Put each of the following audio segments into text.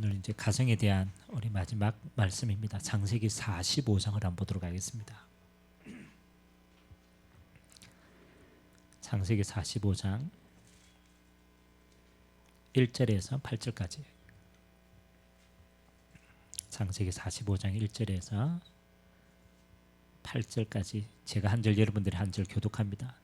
오늘 이제 가정에 대한 우리 마지막 말씀입니다. 창세기 45장을 한번 보도록 하겠습니다. 창세기 45장 1절에서 8절까지. 창세기 45장 1절에서 8절까지 제가 한 절, 여러분들이 한 절 교독합니다.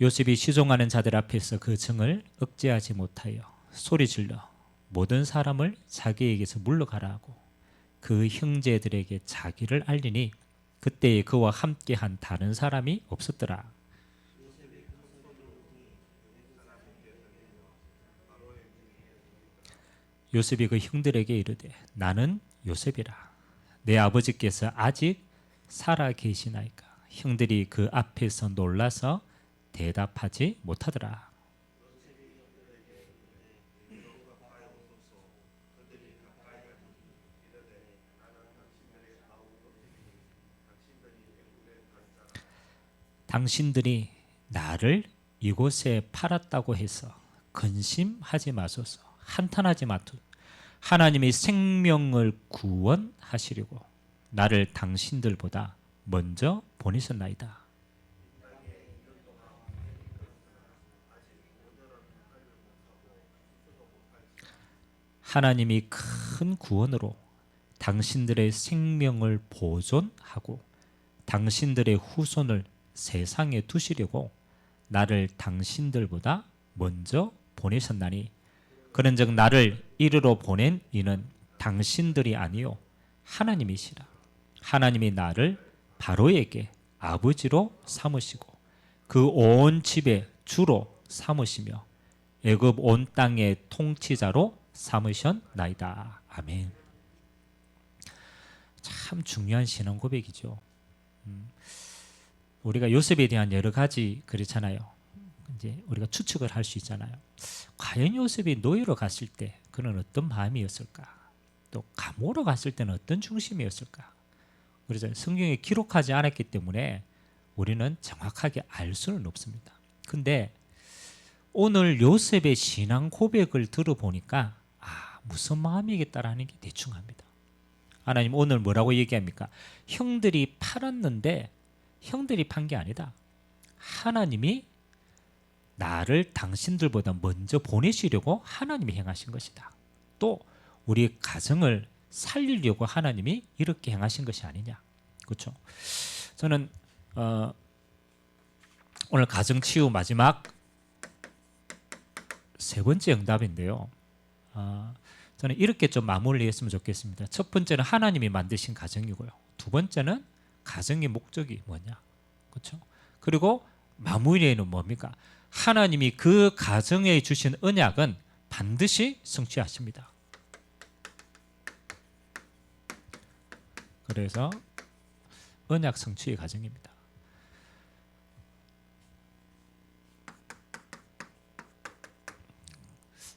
요셉이 시종하는 자들 앞에서 그 증을 억제하지 못하여 소리질러 모든 사람을 자기에게서 물러가라 하고 그 형제들에게 자기를 알리니 그때에 그와 함께한 다른 사람이 없었더라. 요셉이 그 형들에게 이르되 나는 요셉이라. 내 아버지께서 아직 살아 계시나이까. 형들이 그 앞에서 놀라서 대답하지 못하더라. 당신들이 나를 이곳에 팔았다고 해서 근심하지 마소서. 한탄하지 마소서. 하나님이 생명을 구원하시려고 나를 당신들보다 먼저 보내셨나이다. 하나님이 큰 구원으로 당신들의 생명을 보존하고 당신들의 후손을 세상에 두시려고 나를 당신들보다 먼저 보내셨나니 그런즉 나를 이르러 보낸 이는 당신들이 아니요 하나님이시라. 하나님이 나를 바로에게 아버지로 삼으시고 그 온 집의 주로 삼으시며 애굽 온 땅의 통치자로 삼으셨나이다. 아멘. 참 중요한 신앙 고백이죠. 우리가 요셉에 대한 여러 가지 그렇잖아요. 이제 우리가 추측을 할 수 있잖아요. 과연 요셉이 노예로 갔을 때 그는 어떤 마음이었을까? 또 감옥으로 갔을 때는 어떤 중심이었을까? 그래서 성경에 기록하지 않았기 때문에 우리는 정확하게 알 수는 없습니다. 근데 오늘 요셉의 신앙 고백을 들어보니까 무슨 마음이겠다라는 게 대충 합니다. 하나님 오늘 뭐라고 얘기합니까? 형들이 팔았는데 형들이 판 게 아니다. 하나님이 나를 당신들보다 먼저 보내시려고 하나님이 행하신 것이다. 또 우리 가정을 살리려고 하나님이 이렇게 행하신 것이 아니냐. 그렇죠? 저는 오늘 가정치유 마지막 세 번째 응답인데요. 저는 이렇게 좀 마무리했으면 좋겠습니다. 첫 번째는 하나님이 만드신 가정이고요. 두 번째는 가정의 목적이 뭐냐. 그렇죠? 그리고 마무리에는 뭡니까? 하나님이 그 가정에 주신 언약은 반드시 성취하십니다. 그래서 언약 성취의 가정입니다.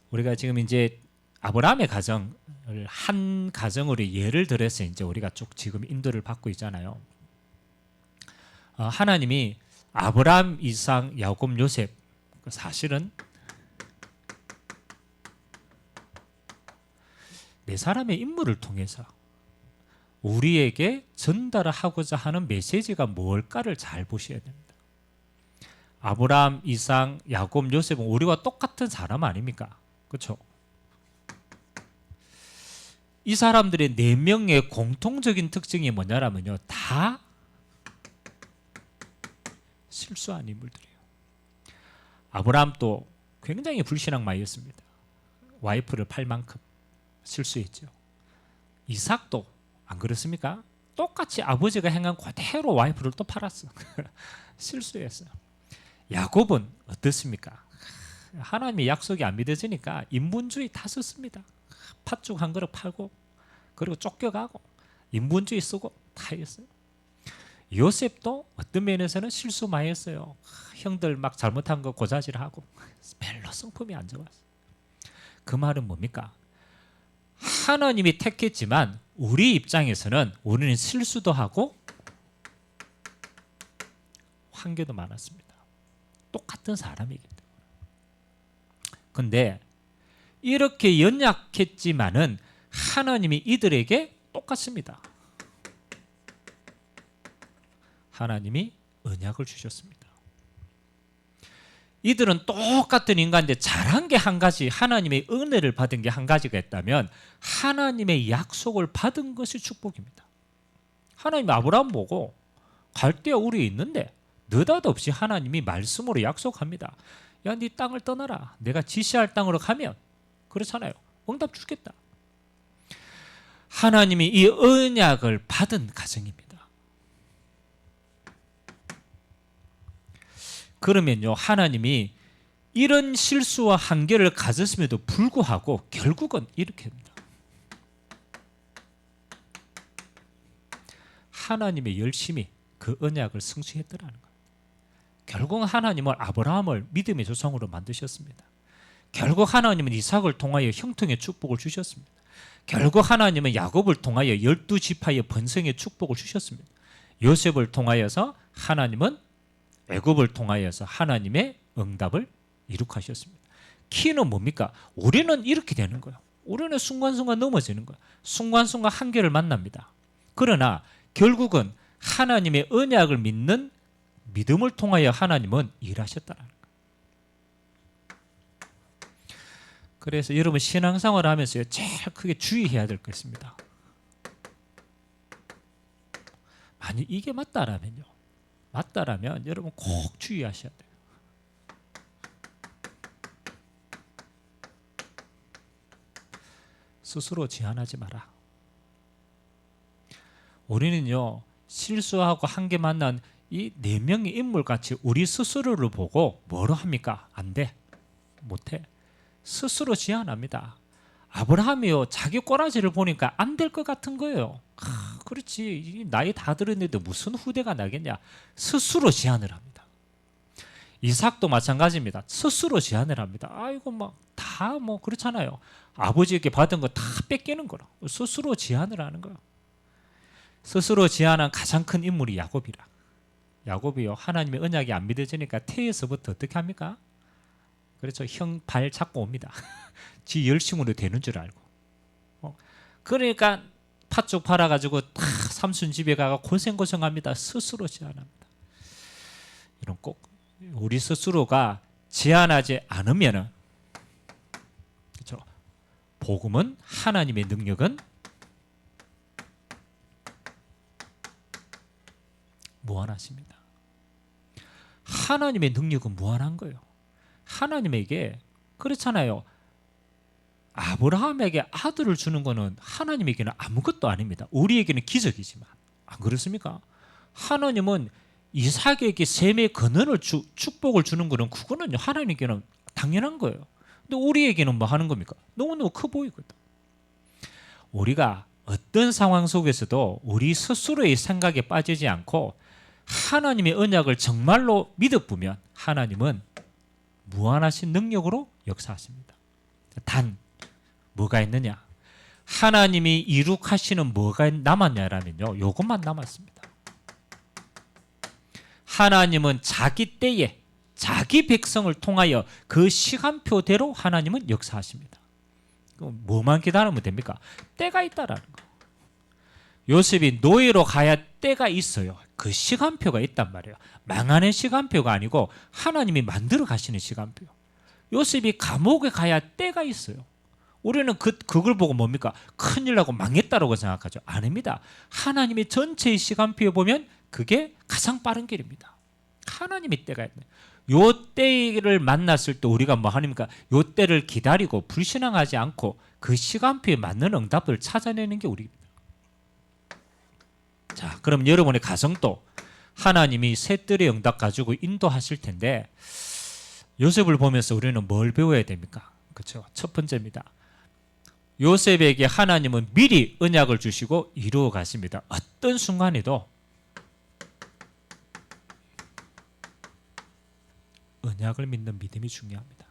우리가 지금 이제 아브라함의 가정을 한 가정으로 예를 들어서 이제 우리가 쭉 지금 인도를 받고 있잖아요. 하나님이 아브라함, 이삭, 야곱, 요셉 사실은 네 사람의 인물을 통해서 우리에게 전달하고자 하는 메시지가 뭘까를 잘 보셔야 됩니다. 아브라함, 이삭, 야곱, 요셉은 우리와 똑같은 사람 아닙니까? 그렇죠? 이 사람들의 네 명의 공통적인 특징이 뭐냐면요, 다 실수한 인물들이에요. 아브라함도 굉장히 불신앙마이였습니다. 와이프를 팔 만큼 실수했죠. 이삭도 안 그렇습니까? 똑같이 아버지가 행한 그대로 와이프를 또 팔았어. 실수했어요. 야곱은 어떻습니까? 하나님의 약속이 안 믿어지니까 인본주의 다 썼습니다. 팥죽 한 그릇 팔고 그리고 쫓겨가고 인본주의 쓰고 다 했어요. 요셉도 어떤 면에서는 실수 많이 했어요. 형들 막 잘못한 거 고자질하고 별로 성품이 안 좋았어요. 그 말은 뭡니까? 하나님이 택했지만 우리 입장에서는 우리는 실수도 하고 한계도 많았습니다. 똑같은 사람이기 때문에. 근데 이렇게 연약했지만은 하나님이 이들에게 똑같습니다. 하나님이 언약을 주셨습니다. 이들은 똑같은 인간인데 잘한 게 한 가지, 하나님의 은혜를 받은 게 한 가지가 있다면 하나님의 약속을 받은 것이 축복입니다. 하나님 아브라함 보고 갈대아 우리에 있는데 느닷없이 하나님이 말씀으로 약속합니다. 야, 네 땅을 떠나라. 내가 지시할 땅으로 가면, 그렇잖아요, 응답 주겠다. 하나님이 이 언약을 받은 가정입니다. 그러면요, 하나님이 이런 실수와 한계를 가졌음에도 불구하고 결국은 이렇게 합니다. 하나님의 열심히 그 언약을 성취했더라는 거예요. 결국 하나님은 아브라함을 믿음의 조상으로 만드셨습니다. 결국 하나님은 이삭을 통하여 형통의 축복을 주셨습니다. 결국 하나님은 야곱을 통하여 12지파의 번성의 축복을 주셨습니다. 요셉을 통하여서 하나님은 애굽을 통하여서 하나님의 응답을 이룩하셨습니다. 키는 뭡니까? 우리는 이렇게 되는 거예요. 우리는 순간순간 넘어지는 거예요. 순간순간 한계를 만납니다. 그러나 결국은 하나님의 언약을 믿는 믿음을 통하여 하나님은 일하셨다는 거예요. 그래서 여러분 신앙생활을 하면서 제일 크게 주의해야 될 것입니다. 만약 이게 맞다라면요, 여러분 꼭 주의하셔야 돼요. 스스로 제한하지 마라. 우리는요, 실수하고 한계 만난 이 4명의 인물같이 우리 스스로를 보고 뭐로 합니까? 안 돼, 못해. 스스로 제한합니다. 아브라함이요, 자기 꼬라지를 보니까 안 될 것 같은 거예요. 그렇지, 나이 다 들었는데 무슨 후대가 나겠냐. 스스로 제한을 합니다. 이삭도 마찬가지입니다. 스스로 제한을 합니다. 아이고 다 그렇잖아요. 아버지에게 받은 거 다 뺏기는 거라. 스스로 제한을 하는 거예요. 스스로 제한한 가장 큰 인물이 야곱이라. 야곱이요, 하나님의 언약이 안 믿어지니까 태에서부터 어떻게 합니까? 그렇죠, 형 발 잡고 옵니다. 지 열심으로 되는 줄 알고. 그러니까 팥죽 팔아가지고 다 삼순 집에 가서 고생합니다. 스스로 제한합니다. 이런 꼭 우리 스스로가 제한하지 않으면은, 그렇죠, 복음은, 하나님의 능력은 무한하십니다. 하나님의 능력은 무한한 거예요. 하나님에게, 그렇잖아요, 아브라함에게 아들을 주는 거는 하나님에게는 아무것도 아닙니다. 우리에게는 기적이지만, 안 그렇습니까? 하나님은 이삭에게 셈의 근원을 축복을 주는 거는, 그거는 하나님께는 당연한 거예요. 근데 우리에게는 뭐 하는 겁니까? 너무너무 커 보이거든. 우리가 어떤 상황 속에서도 우리 스스로의 생각에 빠지지 않고 하나님의 언약을 정말로 믿어보면 하나님은 무한하신 능력으로 역사하십니다. 단 뭐가 있느냐? 하나님이 이룩하시는 뭐가 남았냐라면요, 이것만 남았습니다. 하나님은 자기 때에 자기 백성을 통하여 그 시간표대로 하나님은 역사하십니다. 뭐만 기다리면 됩니까? 때가 있다라는 거. 요셉이 노예로 가야 때가 있어요. 그 시간표가 있단 말이에요. 망하는 시간표가 아니고 하나님이 만들어 가시는 시간표. 요셉이 감옥에 가야 때가 있어요. 우리는 그걸 보고 뭡니까? 큰일 나고 망했다라고 생각하죠. 아닙니다. 하나님의 전체의 시간표에 보면 그게 가장 빠른 길입니다. 하나님의 때가 있네. 요 때를 만났을 때 우리가 뭐 하니까 요 때를 기다리고 불신앙하지 않고 그 시간표에 맞는 응답을 찾아내는 게 우리입니다. 자, 그럼 여러분의 가정도 하나님이 셋들의 응답 가지고 인도하실 텐데, 요셉을 보면서 우리는 뭘 배워야 됩니까? 그렇죠. 첫 번째입니다. 요셉에게 하나님은 미리 언약을 주시고 이루어 가십니다. 어떤 순간에도 언약을 믿는 믿음이 중요합니다.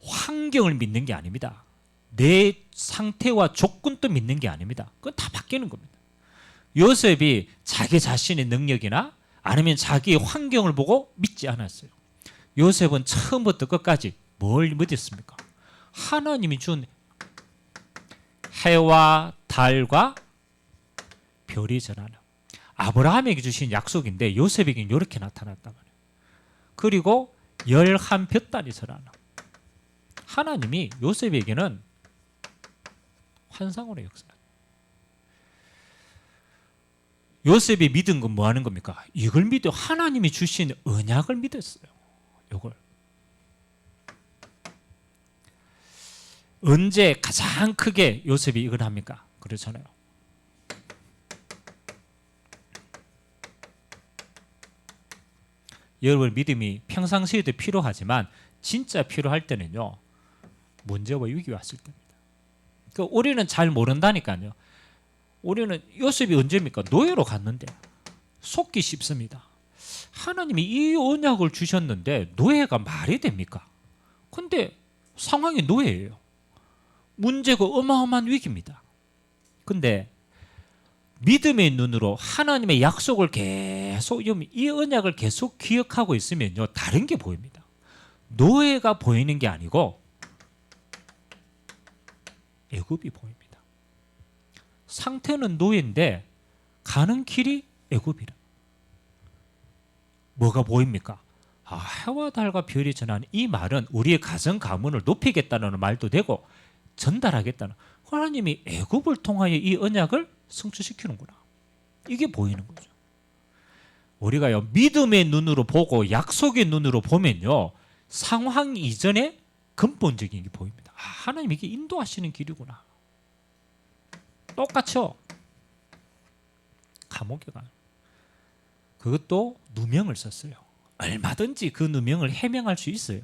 환경을 믿는 게 아닙니다. 내 상태와 조건도 믿는 게 아닙니다. 그건 다 바뀌는 겁니다. 요셉이 자기 자신의 능력이나 아니면 자기의 환경을 보고 믿지 않았어요. 요셉은 처음부터 끝까지 뭘 믿었습니까? 하나님이 준 해와 달과 별이 전하는 아브라함에게 주신 약속인데 요셉에게는 이렇게 나타났단 말이에요. 그리고 11볕달이 전하는 하나님이 요셉에게는 환상으로 역사해요. 요셉이 믿은 건 뭐 하는 겁니까? 이걸 믿어 하나님이 주신 언약을 믿었어요. 이걸 언제 가장 크게 요셉이 이걸 합니까? 그렇잖아요. 여러분 믿음이 평상시에도 필요하지만 진짜 필요할 때는요. 문제와 위기 왔을 때입니다. 그러니까 우리는 잘 모른다니까요. 우리는 요셉이 언제입니까? 노예로 갔는데 속기 쉽습니다. 하나님이 이 언약을 주셨는데 노예가 말이 됩니까? 근데 상황이 노예예요. 문제가 어마어마한 위기입니다. 근데 믿음의 눈으로 하나님의 약속을 계속 이 언약을 계속 기억하고 있으면요. 다른 게 보입니다. 노예가 보이는 게 아니고 애굽이 보입니다. 상태는 노예인데 가는 길이 애굽이라. 뭐가 보입니까? 해와 달과 별이 전하는 이 말은 우리의 가정 가문을 높이겠다는 말도 되고 전달하겠다는 하나님이 애굽을 통하여 이 언약을 성취시키는구나. 이게 보이는 거죠. 우리가요 믿음의 눈으로 보고 약속의 눈으로 보면요 상황 이전에 근본적인 게 보입니다. 하나님 이게 인도하시는 길이구나. 똑같죠. 감옥에 가요. 그것도 누명을 썼어요. 얼마든지 그 누명을 해명할 수 있어요.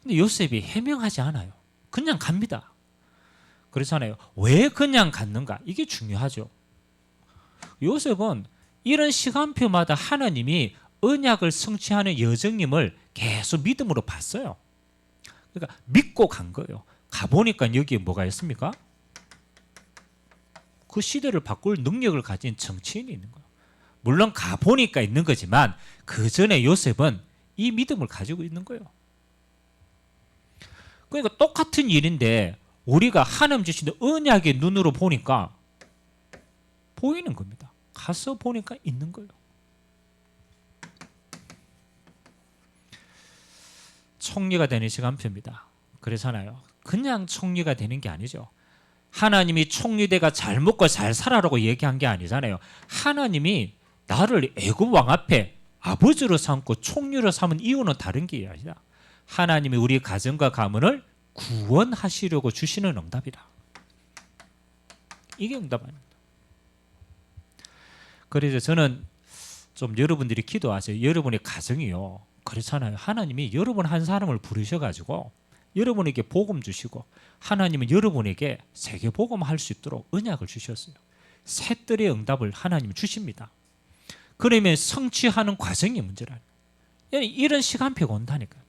근데 요셉이 해명하지 않아요. 그냥 갑니다. 그렇잖아요. 왜 그냥 갔는가? 이게 중요하죠. 요셉은 이런 시간표마다 하나님이 언약을 성취하는 여정님을 계속 믿음으로 봤어요. 그러니까 믿고 간 거예요. 가보니까 여기에 뭐가 있습니까? 그 시대를 바꿀 능력을 가진 정치인이 있는 거예요. 물론 가보니까 있는 거지만 그 전에 요셉은 이 믿음을 가지고 있는 거예요. 그러니까 똑같은 일인데 우리가 하나님 주신 언약의 눈으로 보니까 보이는 겁니다. 가서 보니까 있는 거예요. 총리가 되는 시간표입니다. 그래서나요. 그냥 총리가 되는 게 아니죠. 하나님이 총리대가 잘 먹고 잘 살아라고 얘기한 게 아니잖아요. 하나님이 나를 애굽 왕 앞에 아버지로 삼고 총리로 삼은 이유는 다른 게 아니라 하나님이 우리 가정과 가문을 구원하시려고 주시는 응답이다. 이게 응답 아닙니다. 그래서 저는 좀 여러분들이 기도하세요. 여러분의 가정이요. 그렇잖아요. 하나님이 여러분 한 사람을 부르셔가지고 여러분에게 복음 주시고 하나님은 여러분에게 세계 복음할 수 있도록 언약을 주셨어요. 새들의 응답을 하나님이 주십니다. 그러면 성취하는 과정이 문제라는 거예요. 이런 시간표가 온다니까요.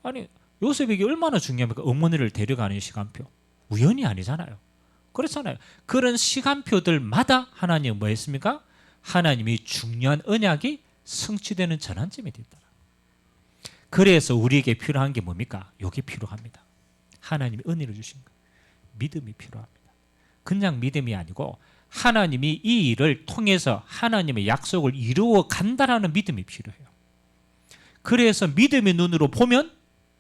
아니 요셉에게 얼마나 중요합니까? 어머니를 데려가는 시간표. 우연이 아니잖아요. 그렇잖아요. 그런 시간표들마다 하나님은 뭐 했습니까? 하나님이 중요한 언약이 성취되는 전환점이 됐다. 그래서 우리에게 필요한 게 뭡니까? 이게 필요합니다. 하나님이 은혜를 주신 거예요. 믿음이 필요합니다. 그냥 믿음이 아니고 하나님이 이 일을 통해서 하나님의 약속을 이루어 간다라는 믿음이 필요해요. 그래서 믿음의 눈으로 보면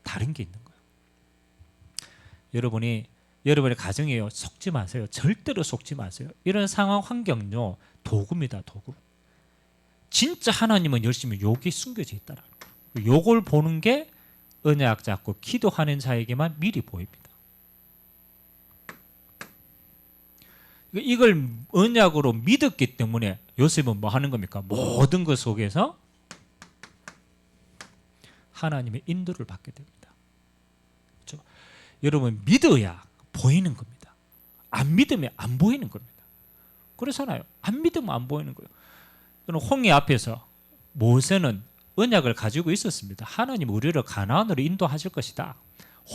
다른 게 있는 거예요. 여러분의 가정에요. 속지 마세요. 절대로 속지 마세요. 이런 상황 환경요. 도구입니다. 도구. 진짜 하나님은 열심히 여기 숨겨져 있다라는 거예요. 요걸 보는 게 언약 잡고 기도하는 자에게만 미리 보입니다. 이걸 언약으로 믿었기 때문에 요셉은 뭐 하는 겁니까? 모든 것 속에서 하나님의 인도를 받게 됩니다. 그렇죠? 여러분 믿어야 보이는 겁니다. 안 믿으면 안 보이는 겁니다. 그렇잖아요. 안 믿으면 안 보이는 거예요. 홍해 앞에서 모세는 언약을 가지고 있었습니다. 하나님 우리를 가나안으로 인도하실 것이다.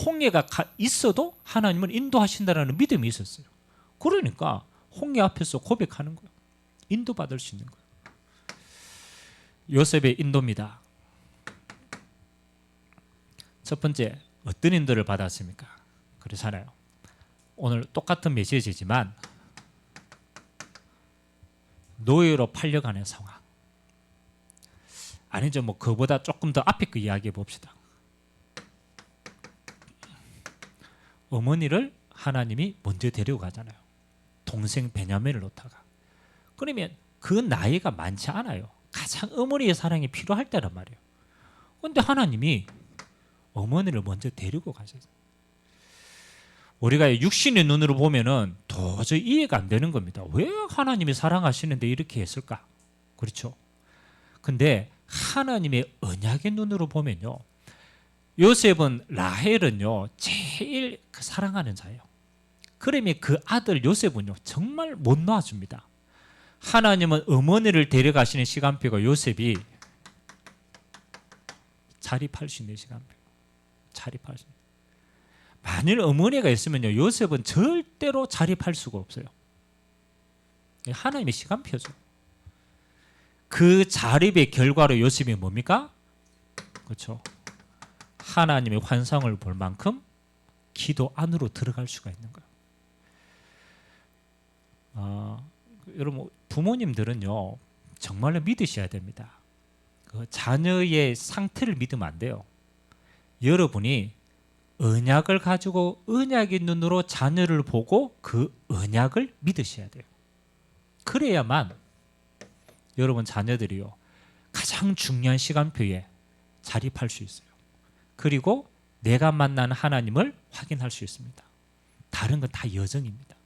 홍해가 있어도 하나님은 인도하신다라는 믿음이 있었어요. 그러니까 홍해 앞에서 고백하는 거예요. 인도받을 수 있는 거예요. 요셉의 인도입니다. 첫 번째, 어떤 인도를 받았습니까? 그렇잖아요. 오늘 똑같은 메시지지만 노예로 팔려가는 상황. 아니죠. 뭐 그보다 조금 더 앞에 그 이야기해 봅시다. 어머니를 하나님이 먼저 데리고 가잖아요. 동생 베냐민을 놓다가. 그러면 그 나이가 많지 않아요. 가장 어머니의 사랑이 필요할 때란 말이에요. 그런데 하나님이 어머니를 먼저 데리고 가셨어요. 우리가 육신의 눈으로 보면은 도저히 이해가 안 되는 겁니다. 왜 하나님이 사랑하시는데 이렇게 했을까? 그렇죠. 근데 하나님의 언약의 눈으로 보면요, 요셉은 라헬은요 제일 사랑하는 자예요. 그러면 그 아들 요셉은요 정말 못 놓아줍니다. 하나님은 어머니를 데려가시는 시간표가 요셉이 자립할 수 있는 시간표. 자립할 수 있는. 만일 어머니가 있으면요 요셉은 절대로 자립할 수가 없어요. 하나님의 시간표죠. 그 자립의 결과로 요셉이 뭡니까? 그렇죠. 하나님의 환상을 볼 만큼 기도 안으로 들어갈 수가 있는 거예요. 여러분 부모님들은요 정말로 믿으셔야 됩니다. 그 자녀의 상태를 믿으면 안 돼요. 여러분이 언약을 가지고 언약의 눈으로 자녀를 보고 그 언약을 믿으셔야 돼요. 그래야만 여러분 자녀들이요 가장 중요한 시간표에 자립할 수 있어요. 그리고 내가 만난 하나님을 확인할 수 있습니다. 다른 건 다 여정입니다.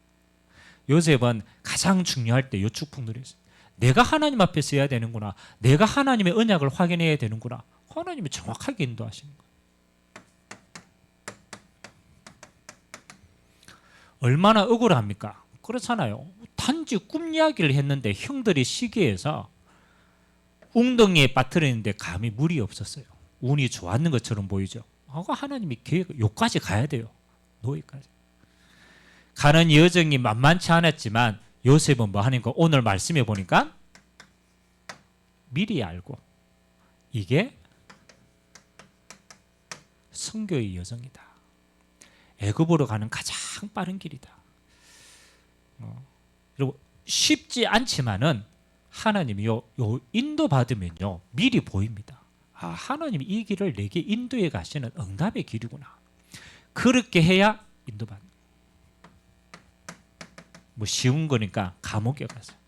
요셉은 가장 중요할 때 요축풍 누렸어요. 내가 하나님 앞에 서야 되는구나. 내가 하나님의 언약을 확인해야 되는구나. 하나님이 정확하게 인도하시는 거예요. 얼마나 억울합니까? 그렇잖아요. 단지 꿈 이야기를 했는데 형들이 시기해서 웅덩이에 빠뜨리는데 감히 물이 없었어요. 운이 좋았는 것처럼 보이죠. 하나님이 계획, 요까지 가야 돼요. 노예까지. 가는 여정이 만만치 않았지만 요셉은 뭐 하는 거? 오늘 말씀해 보니까 미리 알고 이게 선교의 여정이다. 애굽으로 가는 가장 빠른 길이다. 그리고 쉽지 않지만은 하나님이 요 인도 받으면요 미리 보입니다. 아, 하나님이 이 길을 내게 인도해 가시는 응답의 길이구나. 그렇게 해야 인도받는. 뭐 쉬운 거니까 감옥에 갔어요.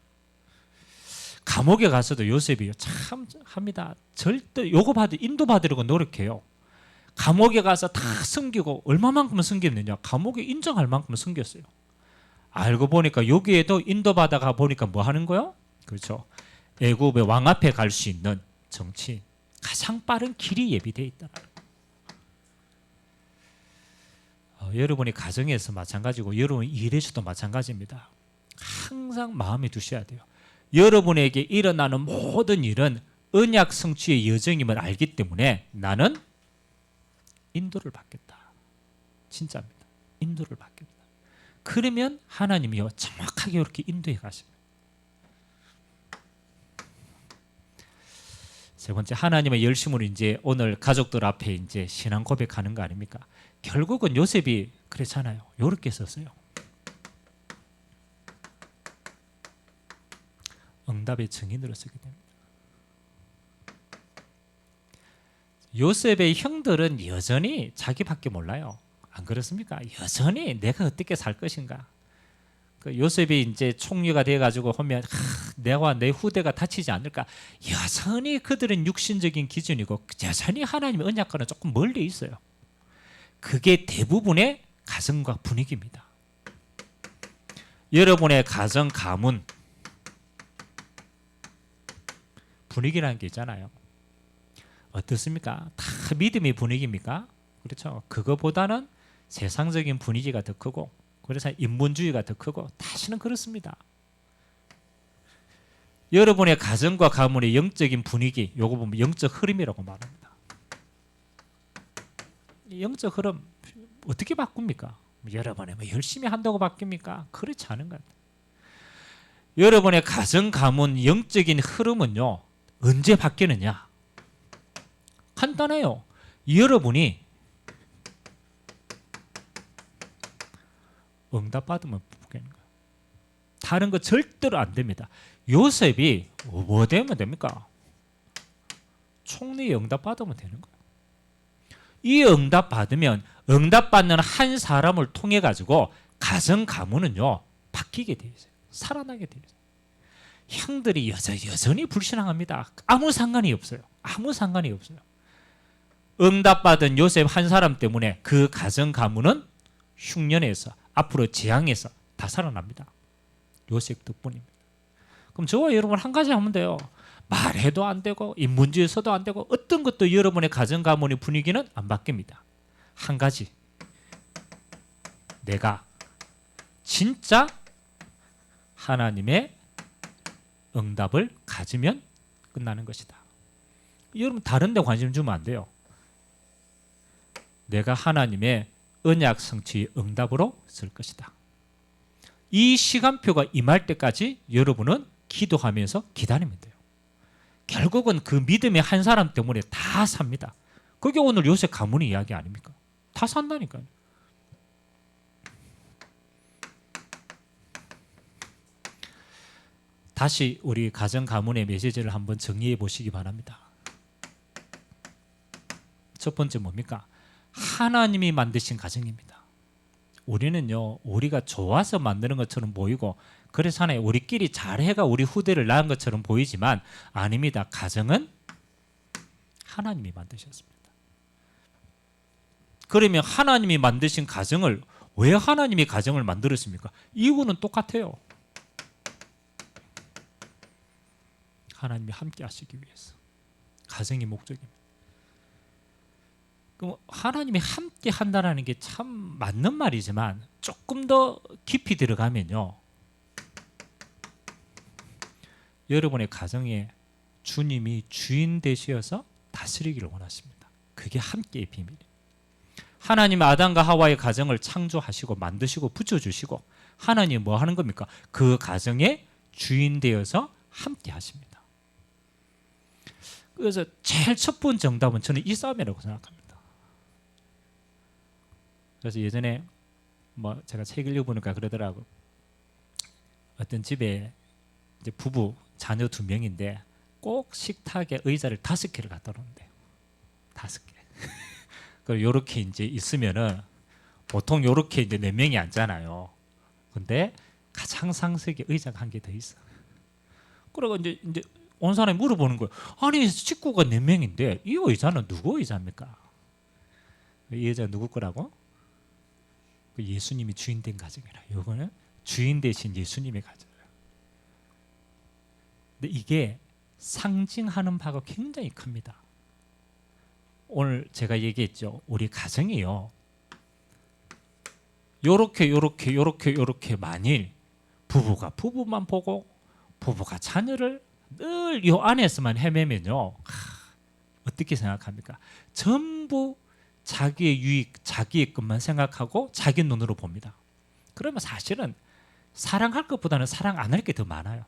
감옥에 가서도 요셉이 참 합니다. 절대 요거 인도 받으려고 노력해요. 감옥에 가서 다 섬기고 얼마만큼 섬겼느냐? 감옥에 인정할 만큼 섬겼어요. 알고 보니까 여기에도 인도받아가 보니까 뭐 하는 거요? 그렇죠. 애굽의 왕 앞에 갈 수 있는 정치 가장 빠른 길이 예비되어 있다는 거예요. 여러분이 가정에서 마찬가지고 여러분 일에서도 마찬가지입니다. 항상 마음에 두셔야 돼요. 여러분에게 일어나는 모든 일은 언약 성취의 여정임을 알기 때문에 나는 인도를 받겠다. 진짜입니다. 인도를 받겠다. 그러면 하나님이요 정확하게 이렇게 인도해 가십니다. 세 번째, 하나님의 열심으로 이제 오늘 가족들 앞에 이제 신앙 고백하는 거 아닙니까? 결국은 요셉이 그랬잖아요. 이렇게 썼어요. 응답의 증인으로 쓰게 됩니다. 요셉의 형들은 여전히 자기밖에 몰라요. 안 그렇습니까? 여전히 내가 어떻게 살 것인가. 그 요셉이 이제 총리가 돼가지고 하면 내와 내 후대가 다치지 않을까. 여전히 그들은 육신적인 기준이고 여전히 하나님의 언약과는 조금 멀리 있어요. 그게 대부분의 가정과 분위기입니다. 여러분의 가정 가문 분위기라는 게 있잖아요. 어떻습니까? 다 믿음의 분위기입니까? 그렇죠. 그거보다는 세상적인 분위기가 더 크고 그래서 인본주의가 더 크고 다시는 그렇습니다. 여러분의 가정과 가문의 영적인 분위기 요거 보면 영적 흐름이라고 말합니다. 영적 흐름 어떻게 바꿉니까? 여러분의 뭐 열심히 한다고 바뀝니까? 그렇지 않은 것 같아요. 여러분의 가정 가문 영적인 흐름은요 언제 바뀌느냐? 간단해요. 여러분이 응답받으면 부부되는 거예요. 다른 거 절대로 안 됩니다. 요셉이 뭐 되면 됩니까? 총리 응답받으면 되는 거예요. 이 응답받으면 응답받는 한 사람을 통해 가지고 가정 가문은요 바뀌게 돼 있어요. 살아나게 돼 있어요. 형들이 여전히 불신앙합니다. 아무 상관이 없어요. 아무 상관이 없어요. 응답받은 요셉 한 사람 때문에 그 가정 가문은 흉년에서 앞으로 재앙에서 다 살아납니다. 요셉 덕분입니다. 그럼 저와 여러분 한 가지 하면 돼요. 말해도 안 되고 인문지에서도 안 되고 어떤 것도 여러분의 가정 가문의 분위기는 안 바뀝니다. 한 가지, 내가 진짜 하나님의 응답을 가지면 끝나는 것이다. 여러분 다른 데 관심 주면 안 돼요. 내가 하나님의 언약 성취의 응답으로 쓸 것이다. 이 시간표가 임할 때까지 여러분은 기도하면서 기다리면 돼요. 결국은 그 믿음의 한 사람 때문에 다 삽니다. 그게 오늘 요셉 가문의 이야기 아닙니까? 다 산다니까요. 다시 우리 가정 가문의 메시지를 한번 정리해 보시기 바랍니다. 첫 번째 뭡니까? 하나님이 만드신 가정입니다. 우리는요, 우리가 좋아서 만드는 것처럼 보이고 그래서 하나님 우리끼리 잘해가 우리 후대를 낳은 것처럼 보이지만 아닙니다. 가정은 하나님이 만드셨습니다. 그러면 하나님이 만드신 가정을 왜 하나님이 가정을 만들었습니까? 이유는 똑같아요. 하나님이 함께 하시기 위해서. 가정이 목적입니다. 그럼 하나님이 함께 한다는 게 참 맞는 말이지만 조금 더 깊이 들어가면요. 여러분의 가정에 주님이 주인 되셔서 다스리기를 원하십니다. 그게 함께의 비밀이에요. 하나님은 아담과 하와의 가정을 창조하시고 만드시고 붙여주시고 하나님이 뭐 하는 겁니까? 그 가정의 주인 되어서 함께 하십니다. 그래서 제일 첫 번째 정답은 저는 이 싸움이라고 생각합니다. 그래서 예전에 뭐 제가 책 읽어보니까 그러더라고. 어떤 집에 이제 부부 자녀 2명인데 꼭 식탁에 의자를 5개를 갖다 놓는데요. 5개. 그리고 요렇게 이제 있으면은 보통 요렇게 이제 4명이 앉잖아요. 근데 가장 상석에 의자가 1개 더 있어. 그리고 이제 온 사람이 물어보는 거예요. 아니 식구가 4명인데 이 의자는 누구 의자입니까? 이 의자 누구 거라고? 예수님이 주인 된 가정이라. 이거는 주인 대신 예수님의 가정이에요. 근데 이게 상징하는 바가 굉장히 큽니다. 오늘 제가 얘기했죠. 우리 가정이요. 요렇게 만일 부부가 부부만 보고 부부가 자녀를 늘 이 안에서만 헤매면요. 어떻게 생각합니까? 전부 자기의 유익, 자기의 것만 생각하고 자기 눈으로 봅니다. 그러면 사실은 사랑할 것보다는 사랑 안 할 게 더 많아요.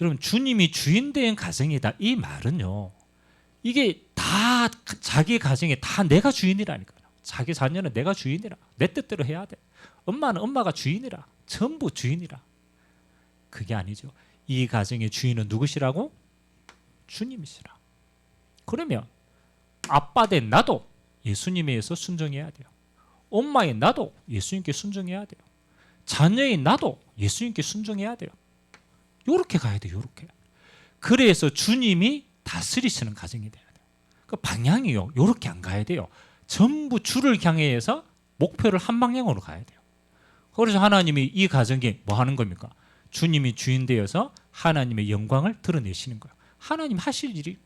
여러분 주님이 주인 된 가정이다. 이 말은요. 이게 다 자기 가정에 다 내가 주인이라니까요. 자기 자녀는 내가 주인이라. 내 뜻대로 해야 돼. 엄마는 엄마가 주인이라. 전부 주인이라. 그게 아니죠. 이 가정의 주인은 누구시라고? 주님이시라. 그러면 아빠 된 나도 예수님에 의해서 순종해야 돼요. 엄마인 나도 예수님께 순종해야 돼요. 자녀인 나도 예수님께 순종해야 돼요. 요렇게 가야 돼요. 요렇게. 그래서 주님이 다스리시는 가정이 돼야 돼요. 그 방향이요. 요렇게 안 가야 돼요. 전부 주를 향해서 목표를 한 방향으로 가야 돼요. 그래서 하나님이 이 가정에 뭐 하는 겁니까? 주님이 주인 되어서 하나님의 영광을 드러내시는 거예요. 하나님 하실 일이.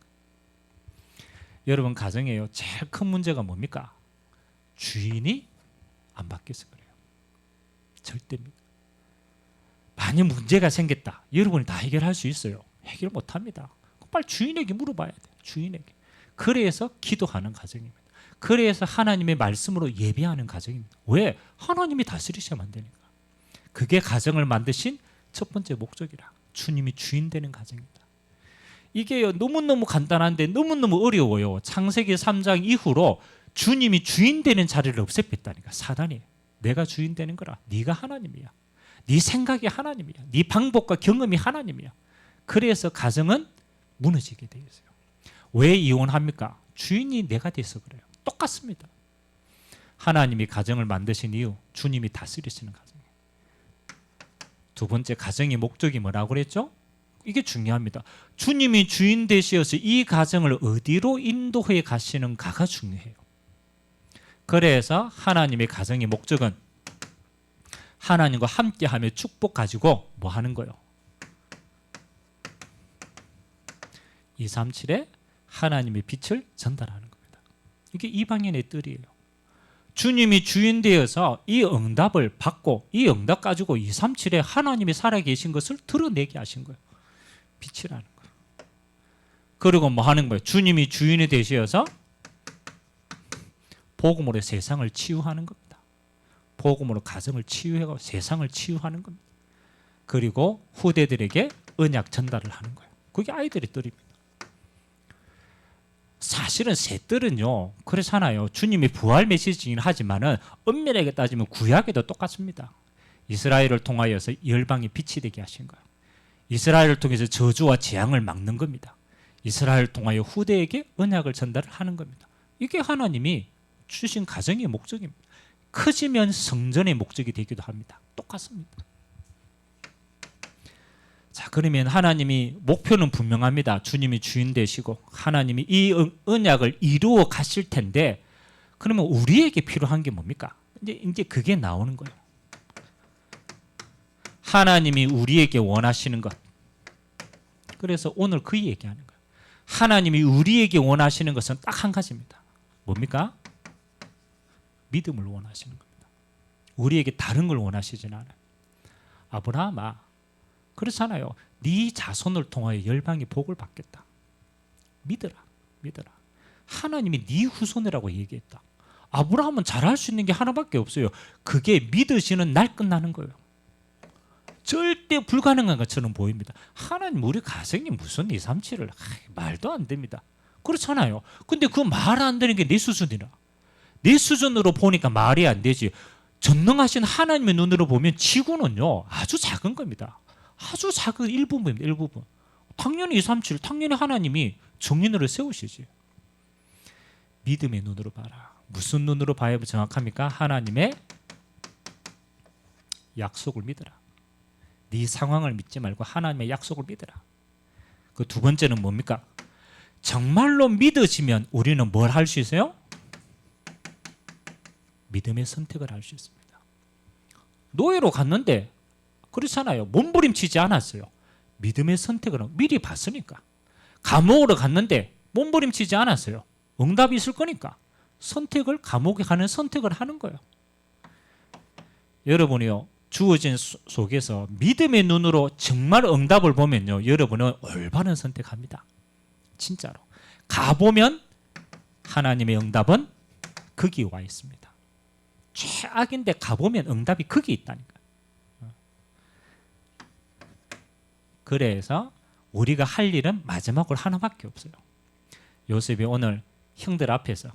여러분 가정에요. 제일 큰 문제가 뭡니까? 주인이 안 바뀌어서 그래요. 절대입니다. 만약 문제가 생겼다. 여러분이 다 해결할 수 있어요. 해결 못합니다. 빨리 주인에게 물어봐야 돼요. 주인에게. 그래서 기도하는 가정입니다. 그래서 하나님의 말씀으로 예배하는 가정입니다. 왜? 하나님이 다스리셔야만 되니까. 그게 가정을 만드신 첫 번째 목적이라. 주님이 주인 되는 가정입니다. 이게 너무너무 간단한데 너무너무 어려워요. 창세기 3장 이후로 주님이 주인 되는 자리를 없애뺐다니까. 사단이. 내가 주인 되는 거라. 네가 하나님이야. 네 생각이 하나님이야. 네 방법과 경험이 하나님이야. 그래서 가정은 무너지게 되어 있어요. 왜 이혼합니까? 주인이 내가 돼서 그래요. 똑같습니다. 하나님이 가정을 만드신 이유, 주님이 다스리시는 가정이에요. 두 번째, 가정의 목적이 뭐라고 그랬죠? 이게 중요합니다. 주님이 주인 되시어서 이 가정을 어디로 인도해 가시는가가 중요해요. 그래서 하나님의 가정의 목적은 하나님과 함께하며 축복 가지고 뭐 하는 거예요? 237에 하나님의 빛을 전달하는 겁니다. 이게 이방인의 뜰이에요. 주님이 주인 되어서 이 응답을 받고 이 응답 가지고 237에 하나님이 살아계신 것을 드러내게 하신 거예요. 빛이라는 거예요. 그리고 뭐 하는 거예요? 주님이 주인이 되셔서 복음으로 세상을 치유하는 겁니다. 복음으로 가정을 치유하고 세상을 치유하는 겁니다. 그리고 후대들에게 언약 전달을 하는 거예요. 그게 아이들의 뜰입니다. 사실은 새 뜰은요, 그렇잖아요. 주님이 부활 메시지긴 하지만은 엄밀하게 따지면 구약에도 똑같습니다. 이스라엘을 통하여서 열방이 빛이 되게 하신 거예요. 이스라엘을 통해서 저주와 재앙을 막는 겁니다. 이스라엘을 통하여 후대에게 언약을 전달하는 겁니다. 이게 하나님이 주신 가정의 목적입니다. 커지면 성전의 목적이 되기도 합니다. 똑같습니다. 자, 그러면 하나님이 목표는 분명합니다. 주님이 주인 되시고 하나님이 이 언약을 이루어 가실 텐데, 그러면 우리에게 필요한 게 뭡니까? 이제 그게 나오는 거예요. 하나님이 우리에게 원하시는 것. 그래서 오늘 그 얘기하는 거예요. 하나님이 우리에게 원하시는 것은 딱 한 가지입니다. 뭡니까? 믿음을 원하시는 겁니다. 우리에게 다른 걸 원하시진 않아요. 아브라함아, 그렇잖아요. 네 자손을 통하여 열방이 복을 받겠다. 믿어라. 믿어라. 하나님이 네 후손이라고 얘기했다. 아브라함은 잘할 수 있는 게 하나밖에 없어요. 그게 믿으시는 날 끝나는 거예요. 절대 불가능한 것처럼 보입니다. 하나님 우리 가정이 무슨 2, 3, 7을 말도 안 됩니다. 그렇잖아요. 근데 그 말 안 되는 게 내 수준이라. 내 수준으로 보니까 말이 안 되지. 전능하신 하나님의 눈으로 보면 지구는요 아주 작은 겁니다. 아주 작은 일부분입니다. 일부분. 당연히 2, 3, 7 당연히 하나님이 정인으로 세우시지. 믿음의 눈으로 봐라. 무슨 눈으로 봐야 정확합니까? 하나님의 약속을 믿어라. 네 상황을 믿지 말고 하나님의 약속을 믿어라. 그 두 번째는 뭡니까? 정말로 믿어지면 우리는 뭘 할 수 있어요? 믿음의 선택을 할 수 있습니다. 노예로 갔는데 그렇잖아요. 몸부림치지 않았어요. 믿음의 선택을 미리 봤으니까. 감옥으로 갔는데 몸부림치지 않았어요. 응답이 있을 거니까 선택을, 감옥에 가는 선택을 하는 거예요. 여러분이요, 주어진 속에서 믿음의 눈으로 정말 응답을 보면요, 여러분은 올바른 선택합니다. 진짜로. 가보면 하나님의 응답은 거기 와 있습니다. 최악인데 가보면 응답이 거기 있다니까. 그래서 우리가 할 일은 마지막으로 하나밖에 없어요. 요셉이 오늘 형들 앞에서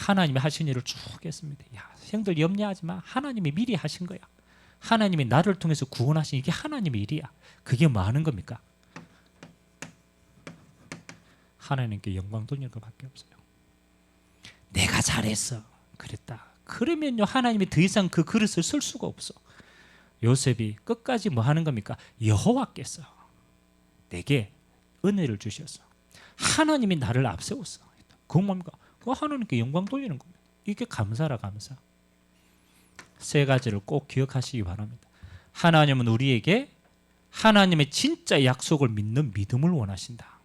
하나님이 하신 일을 쭉 했습니다. 야, 형들 염려하지 마. 하나님이 미리 하신 거야. 하나님이 나를 통해서 구원하신 이게 하나님의 일이야. 그게 뭐 하는 겁니까? 하나님께 영광 돌리는 것밖에 없어요. 내가 잘했어. 그랬다. 그러면요, 하나님이 더 이상 그 그릇을 쓸 수가 없어. 요셉이 끝까지 뭐 하는 겁니까? 여호와께서 내게 은혜를 주셨어. 하나님이 나를 앞세웠어. 그거 뭡니까? 그거 하나님께 영광 돌리는 겁니다. 이게 감사라, 감사. 세 가지를 꼭 기억하시기 바랍니다. 하나님은 우리에게 하나님의 진짜 약속을 믿는 믿음을 원하신다.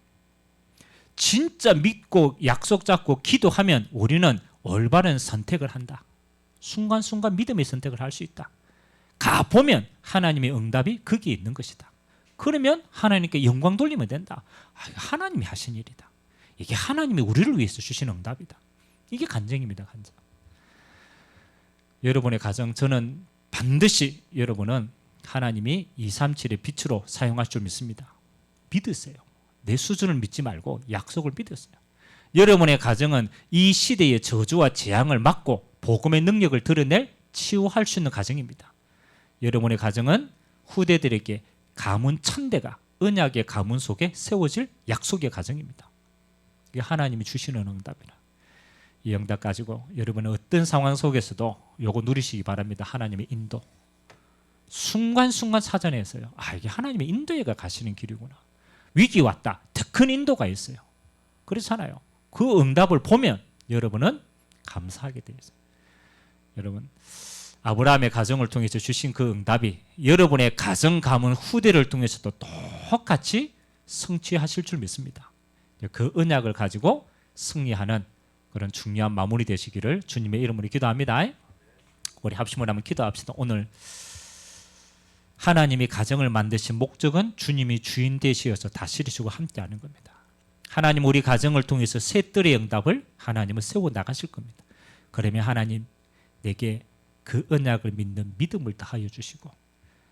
진짜 믿고 약속 잡고 기도하면 우리는 올바른 선택을 한다. 순간순간 믿음의 선택을 할 수 있다. 가보면 하나님의 응답이 거기에 있는 것이다. 그러면 하나님께 영광 돌리면 된다. 하나님이 하신 일이다. 이게 하나님이 우리를 위해서 주신 응답이다. 이게 간증입니다. 간증. 여러분의 가정, 저는 반드시 여러분은 하나님이 237의 빛으로 사용할 줄 믿습니다. 믿으세요. 내 수준을 믿지 말고 약속을 믿으세요. 여러분의 가정은 이 시대의 저주와 재앙을 막고 복음의 능력을 드러낼 치유할 수 있는 가정입니다. 여러분의 가정은 후대들에게 가문 천대가 언약의 가문 속에 세워질 약속의 가정입니다. 이게 하나님이 주시는 응답이라. 이 응답 가지고 여러분은 어떤 상황 속에서도 요거 누리시기 바랍니다. 하나님의 인도. 순간순간 찾아내서요. 이게 하나님의 인도에가 가시는 길이구나. 위기 왔다. 더 큰 인도가 있어요. 그렇잖아요. 그 응답을 보면 여러분은 감사하게 되어 있어요. 여러분, 아브라함의 가정을 통해서 주신 그 응답이 여러분의 가정, 가문, 후대를 통해서도 똑같이 성취하실 줄 믿습니다. 그 언약을 가지고 승리하는 그런 중요한 마무리 되시기를 주님의 이름으로 기도합니다. 우리 합심을 한번 기도합시다. 오늘 하나님이 가정을 만드신 목적은 주님이 주인 되시어서 다스리시고 함께하는 겁니다. 하나님 우리 가정을 통해서 새 뜰의 응답을 하나님은 세워 나가실 겁니다. 그러면 하나님 내게 그 언약을 믿는 믿음을 더하여 주시고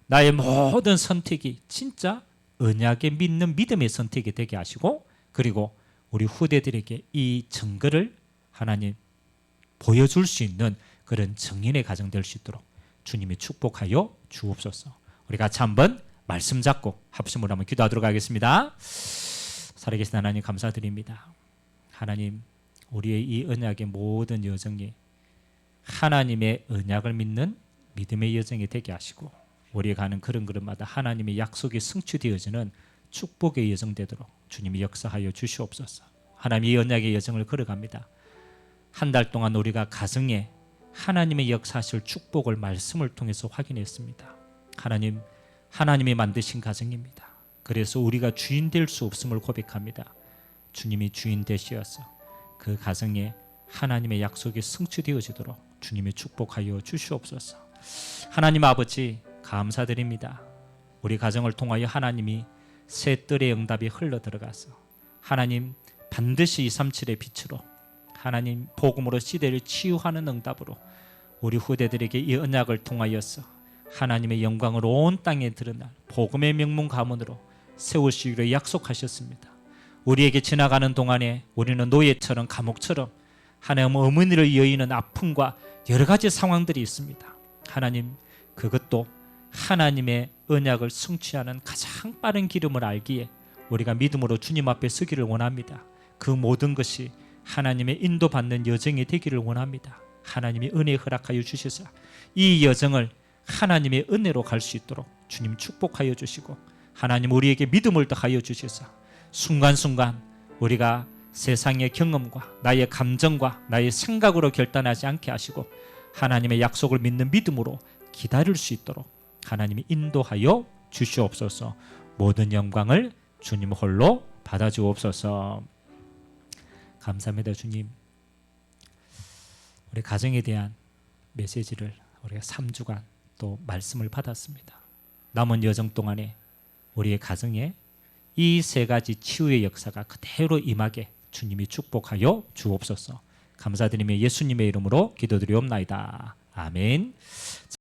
나의 모든 선택이 진짜 언약에 믿는 믿음의 선택이 되게 하시고 그리고 우리 후대들에게 이 증거를 하나님 보여줄 수 있는 그런 증인의 가정 될 수 있도록 주님이 축복하여 주옵소서. 우리 같이 한번 말씀 잡고 합심으로 한번 기도하도록 하겠습니다. 살아계신 하나님 감사드립니다. 하나님 우리의 이 언약의 모든 여정이 하나님의 언약을 믿는 믿음의 여정이 되게 하시고 우리가 가는 걸음걸음마다 하나님의 약속이 성취되어지는 축복의 여정 되도록 주님이 역사하여 주시옵소서. 하나님 이 언약의 여정을 걸어갑니다. 한 달 동안 우리가 가정에 하나님의 역사하실 축복을 말씀을 통해서 확인했습니다. 하나님, 하나님이 만드신 가정입니다. 그래서 우리가 주인 될 수 없음을 고백합니다. 주님이 주인 되시어서 그 가정에 하나님의 약속이 성취되어지도록 주님이 축복하여 주시옵소서. 하나님 아버지 감사드립니다. 우리 가정을 통하여 하나님이 새 뜰의 응답이 흘러 들어가서 하나님 반드시 237의 빛으로 하나님 복음으로 시대를 치유하는 응답으로 우리 후대들에게 이 언약을 통하여서 하나님의 영광을 온 땅에 드러날 복음의 명문 가문으로 세우시기로 약속하셨습니다. 우리에게 지나가는 동안에 우리는 노예처럼 감옥처럼 하나님 어머니를 여의는 아픔과 여러 가지 상황들이 있습니다. 하나님 그것도 하나님의 언약을 성취하는 가장 빠른 기름을 알기에 우리가 믿음으로 주님 앞에 서기를 원합니다. 그 모든 것이 하나님의 인도받는 여정이 되기를 원합니다. 하나님이 은혜 허락하여 주셔서 이 여정을 하나님의 은혜로 갈 수 있도록 주님 축복하여 주시고 하나님 우리에게 믿음을 더하여 주셔서 순간순간 우리가 세상의 경험과 나의 감정과 나의 생각으로 결단하지 않게 하시고 하나님의 약속을 믿는 믿음으로 기다릴 수 있도록 하나님이 인도하여 주시옵소서. 모든 영광을 주님 홀로 받아주옵소서. 감사합니다. 주님, 우리 가정에 대한 메시지를 우리가 3주간 또 말씀을 받았습니다. 남은 여정 동안에 우리의 가정에 이 세 가지 치유의 역사가 그대로 임하게 주님이 축복하여 주옵소서. 감사드리며 예수님의 이름으로 기도드리옵나이다. 아멘.